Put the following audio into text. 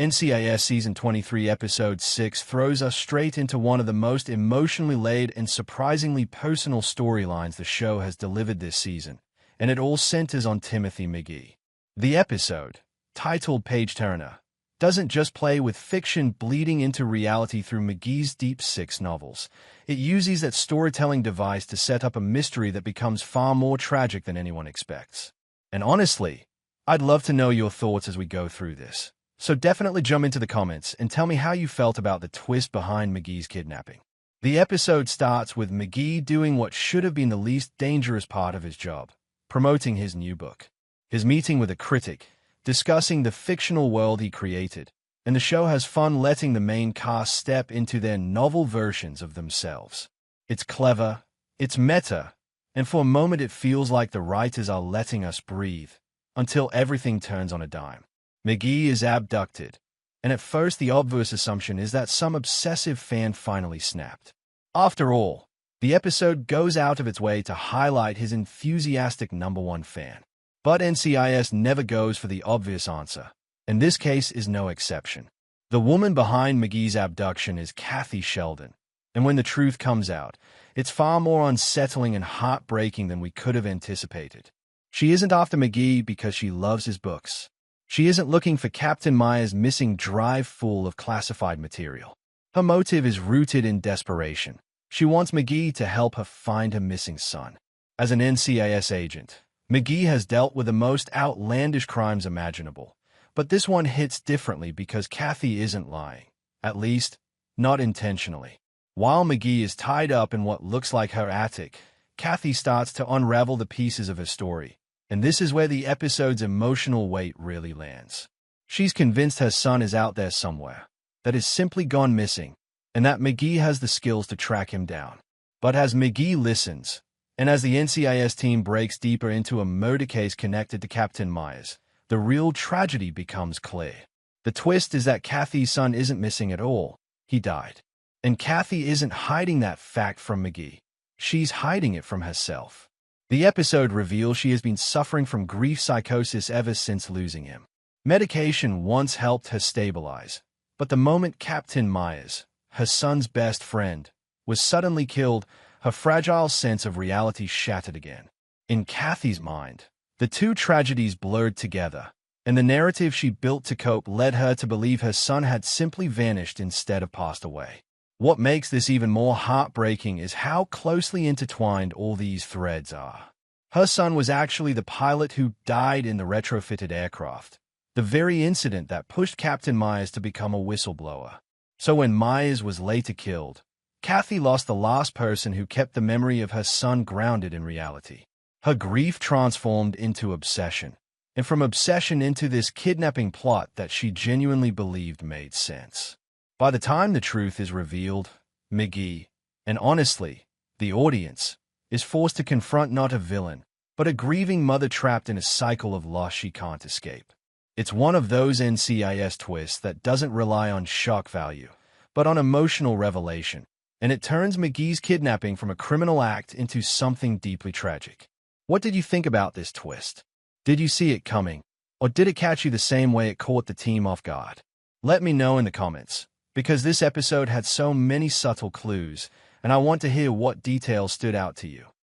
NCIS Season 23 Episode 6 throws us straight into one of the most emotionally laid and surprisingly personal storylines the show has delivered this season, and it all centers on Timothy McGee. The episode, titled Page Turner, doesn't just play with fiction bleeding into reality through McGee's Deep Six novels. It uses that storytelling device to set up a mystery that becomes far more tragic than anyone expects. And honestly, I'd love to know your thoughts as we go through this. So definitely jump into the comments and tell me how you felt about the twist behind McGee's kidnapping. The episode starts with McGee doing what should have been the least dangerous part of his job, promoting his new book. His meeting with a critic, discussing the fictional world he created, and the show has fun letting the main cast step into their novel versions of themselves. It's clever, it's meta, and for a moment it feels like the writers are letting us breathe, until everything turns on a dime. McGee is abducted, and at first the obvious assumption is that some obsessive fan finally snapped. After all, the episode goes out of its way to highlight his enthusiastic #1 fan. But NCIS never goes for the obvious answer, and this case is no exception. The woman behind McGee's abduction is Kathy Sheldon, and when the truth comes out, it's far more unsettling and heartbreaking than we could have anticipated. She isn't after McGee because she loves his books. She isn't looking for Captain Myers' missing drive full of classified material. Her motive is rooted in desperation. She wants McGee to help her find her missing son. As an NCIS agent, McGee has dealt with the most outlandish crimes imaginable, but this one hits differently because Kathy isn't lying, at least, not intentionally. While McGee is tied up in what looks like her attic, Kathy starts to unravel the pieces of her story, and this is where the episode's emotional weight really lands. She's convinced her son is out there somewhere, that he's simply gone missing, and that McGee has the skills to track him down. But as McGee listens, and as the NCIS team breaks deeper into a murder case connected to Captain Myers, the real tragedy becomes clear. The twist is that Kathy's son isn't missing at all. He died. And Kathy isn't hiding that fact from McGee. She's hiding it from herself. The episode reveals she has been suffering from grief psychosis ever since losing him. Medication once helped her stabilize, but the moment Captain Myers, her son's best friend, was suddenly killed, her fragile sense of reality shattered again. In Kathy's mind, the two tragedies blurred together, and the narrative she built to cope led her to believe her son had simply vanished instead of passed away. What makes this even more heartbreaking is how closely intertwined all these threads are. Her son was actually the pilot who died in the retrofitted aircraft, the very incident that pushed Captain Myers to become a whistleblower. So when Myers was later killed, Kathy lost the last person who kept the memory of her son grounded in reality. Her grief transformed into obsession, and from obsession into this kidnapping plot that she genuinely believed made sense. By the time the truth is revealed, McGee, and honestly, the audience, is forced to confront not a villain, but a grieving mother trapped in a cycle of loss she can't escape. It's one of those NCIS twists that doesn't rely on shock value, but on emotional revelation, and it turns McGee's kidnapping from a criminal act into something deeply tragic. What did you think about this twist? Did you see it coming, or did it catch you the same way it caught the team off guard? Let me know in the comments, because this episode had so many subtle clues, and I want to hear what details stood out to you.